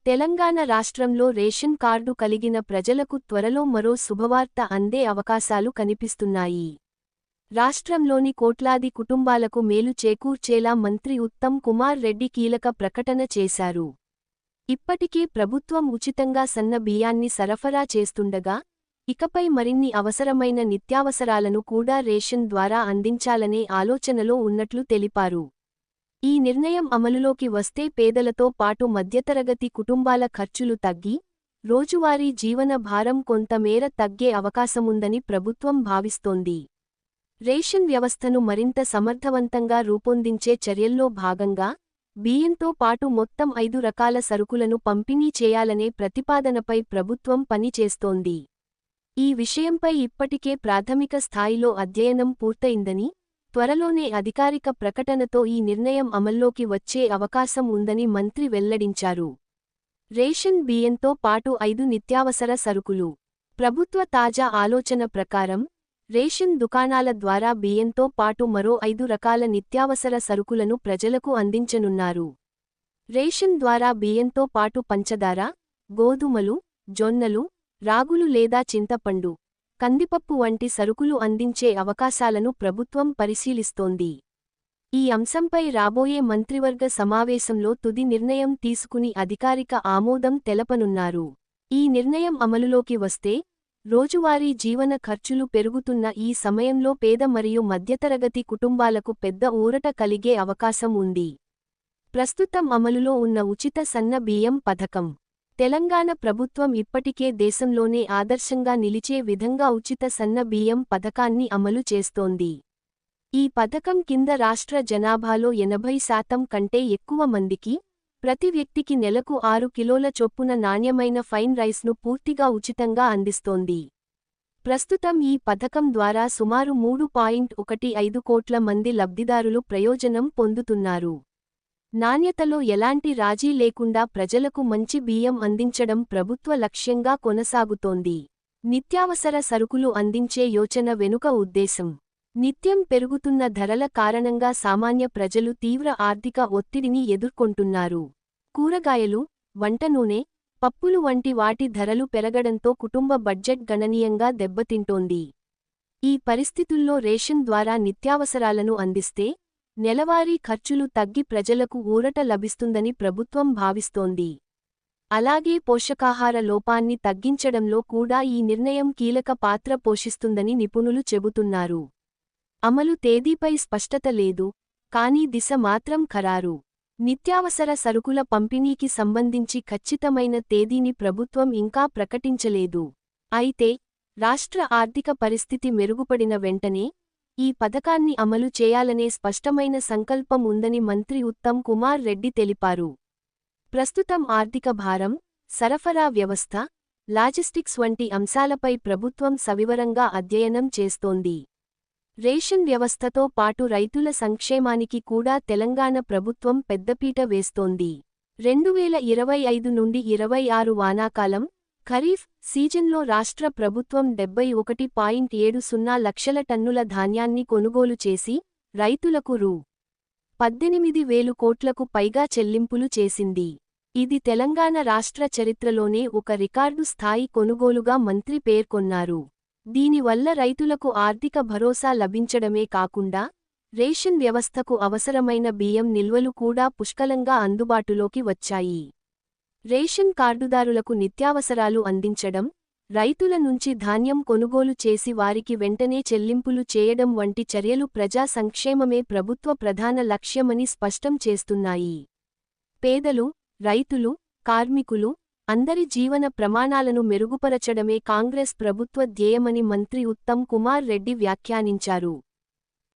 తెలంగాణ రాష్ట్రంలో ration card కలిగిన ప్రజలకు త్వరలో మరో శుభవార్త అందే అవకాశాలు కనిపిస్తున్నాయి. రాష్ట్రంలోని కోట్లాది కుటుంబాలకు మేలు చేకూర్చేలా మంత్రి ఉత్తమ్ కుమార్ రెడ్డి కీలక ప్రకటన చేశారు. ఇప్పటికే ప్రభుత్వం ఉచితంగా సన్న బియ్యాన్ని సరఫరా చేస్తుండగా, ఇకపై మరిన్ని అవసరమైన నిత్యావసరాలను కూడా రేషన్ ద్వారా అందించాలనే ఆలోచనలో ఉన్నట్లు తెలిపారు. ఈ నిర్ణయం అమలులోకి వస్తే పేదలతో పాటు మధ్యతరగతి కుటుంబాల ఖర్చులు తగ్గి, రోజువారీ జీవన భారం కొంతమేర తగ్గే అవకాశముందని ప్రభుత్వం భావిస్తోంది. రేషన్ వ్యవస్థను మరింత సమర్థవంతంగా రూపొందించే చర్యల్లో భాగంగా, బియ్యంతో పాటు మొత్తం 5 రకాల సరుకులను పంపిణీ చేయాలనే ప్రతిపాదనపై ప్రభుత్వం పనిచేస్తోంది. ఈ విషయంపై ఇప్పటికే ప్రాథమిక స్థాయిలో అధ్యయనం పూర్తయిందని, త్వరలోనే అధికారిక ప్రకటనతో ఈ నిర్ణయం అమల్లోకి వచ్చే అవకాశం ఉందని మంత్రి వెల్లడించారు. రేషన్ బియ్యంతో పాటు 5 నిత్యావసర సరుకులు. ప్రభుత్వ తాజా ఆలోచన ప్రకారం, రేషన్ దుకాణాల ద్వారా బియ్యంతో పాటు మరో 5 రకాల నిత్యావసర సరుకులను ప్రజలకు అందించనున్నారు. రేషన్ ద్వారా బియ్యంతో పాటు పంచదార, గోధుమలు, జొన్నలు, రాగులు లేదా చింతపండు, కందిపప్పు వంటి సరుకులు అందించే అవకాశాలను ప్రభుత్వం పరిశీలిస్తోంది. ఈ అంశంపై రాబోయే మంత్రివర్గ సమావేశంలో తుది నిర్ణయం తీసుకుని అధికారిక ఆమోదం తెలపనున్నారు. ఈ నిర్ణయం అమలులోకి వస్తే, రోజువారీ జీవన ఖర్చులు పెరుగుతున్న ఈ సమయంలో పేద మరియు మధ్యతరగతి కుటుంబాలకు పెద్ద ఊరట కలిగే అవకాశం ఉంది. ప్రస్తుతం అమలులో ఉన్న ఉచిత సన్న బియ్యం పథకం. తెలంగాణ ప్రభుత్వం ఇప్పటికే దేశంలోనే ఆదర్శంగా నిలిచే విధంగా ఉచిత సన్న బియ్యం పథకాన్ని అమలు చేస్తోంది. ఈ పథకం కింద రాష్ట్ర జనాభాలో 80% కంటే ఎక్కువ మందికి, ప్రతి వ్యక్తికి నెలకు 6 కిలోల చొప్పున నాణ్యమైన ఫైన్ రైస్ను పూర్తిగా ఉచితంగా అందిస్తోంది. ప్రస్తుతం ఈ పథకం ద్వారా సుమారు 3.15 కోట్ల మంది లబ్ధిదారులు ప్రయోజనం పొందుతున్నారు. నాణ్యతలో ఎలాంటి రాజీ లేకుండా ప్రజలకు మంచి బియ్యం అందించడం ప్రభుత్వ లక్ష్యంగా కొనసాగుతోంది. నిత్యావసర సరుకులు అందించే యోచన వెనుక ఉద్దేశం. నిత్యం పెరుగుతున్న ధరల కారణంగా సామాన్య ప్రజలు తీవ్ర ఆర్థిక ఒత్తిడిని ఎదుర్కొంటున్నారు. కూరగాయలు, వంట నూనె, పప్పులు వంటి వాటి ధరలు పెరగడంతో కుటుంబ బడ్జెట్ గణనీయంగా దెబ్బతింటోంది. ఈ పరిస్థితుల్లో రేషన్ ద్వారా నిత్యావసరాలను అందిస్తే, నెలవారీ ఖర్చులు తగ్గి ప్రజలకు ఊరట లభిస్తుందని ప్రభుత్వం భావిస్తోంది. అలాగే పోషకాహార లోపాన్ని తగ్గించడంలో కూడా ఈ నిర్ణయం కీలక పాత్ర పోషిస్తుందని నిపుణులు చెబుతున్నారు. అమలు తేదీపై స్పష్టత లేదు, కానీ దిశ మాత్రం ఖరారు. నిత్యావసర సరుకుల పంపిణీకి సంబంధించి ఖచ్చితమైన తేదీని ప్రభుత్వం ఇంకా ప్రకటించలేదు. అయితే, రాష్ట్ర ఆర్థిక పరిస్థితి మెరుగుపడిన వెంటనే ఈ పథకాన్ని అమలు చేయాలనే స్పష్టమైన సంకల్పం ఉందని మంత్రి ఉత్తమ్ కుమార్ రెడ్డి తెలిపారు. ప్రస్తుతం ఆర్థిక భారం, సరఫరా వ్యవస్థ, లాజిస్టిక్స్ వంటి అంశాలపై ప్రభుత్వం సవివరంగా అధ్యయనం చేస్తోంది. రేషన్ వ్యవస్థతో పాటు రైతుల సంక్షేమానికి కూడా తెలంగాణ ప్రభుత్వం పెద్దపీట వేస్తోంది. 2025 నుండి 26 వానాకాలం, ఖరీఫ్ సీజన్లో రాష్ట్ర ప్రభుత్వం 71.70 లక్షల టన్నుల ధాన్యాన్ని కొనుగోలు చేసి, రైతులకు రూ. 18,000 కోట్లకు పైగా చెల్లింపులు చేసింది. ఇది తెలంగాణ రాష్ట్ర చరిత్రలోనే ఒక రికార్డు స్థాయి కొనుగోలుగా మంత్రి పేర్కొన్నారు. దీనివల్ల రైతులకు ఆర్థిక భరోసా లభించడమే కాకుండా, రేషన్ వ్యవస్థకు అవసరమైన బియ్యం నిల్వలు కూడా పుష్కలంగా అందుబాటులోకి వచ్చాయి. రేషన్ కార్డుదారులకు నిత్యావసరాలు అందించడం, రైతుల నుంచి ధాన్యం కొనుగోలు చేసి వారికి వెంటనే చెల్లింపులు చేయడం వంటి చర్యలు ప్రజా సంక్షేమమే ప్రభుత్వ ప్రధాన లక్ష్యమని స్పష్టం చేస్తున్నాయి. పేదలు, రైతులు, కార్మికులు, అందరి జీవన ప్రమాణాలను మెరుగుపరచడమే కాంగ్రెస్ ప్రభుత్వ ధ్యేయమని మంత్రి ఉత్తమ్ కుమార్ రెడ్డి వ్యాఖ్యానించారు.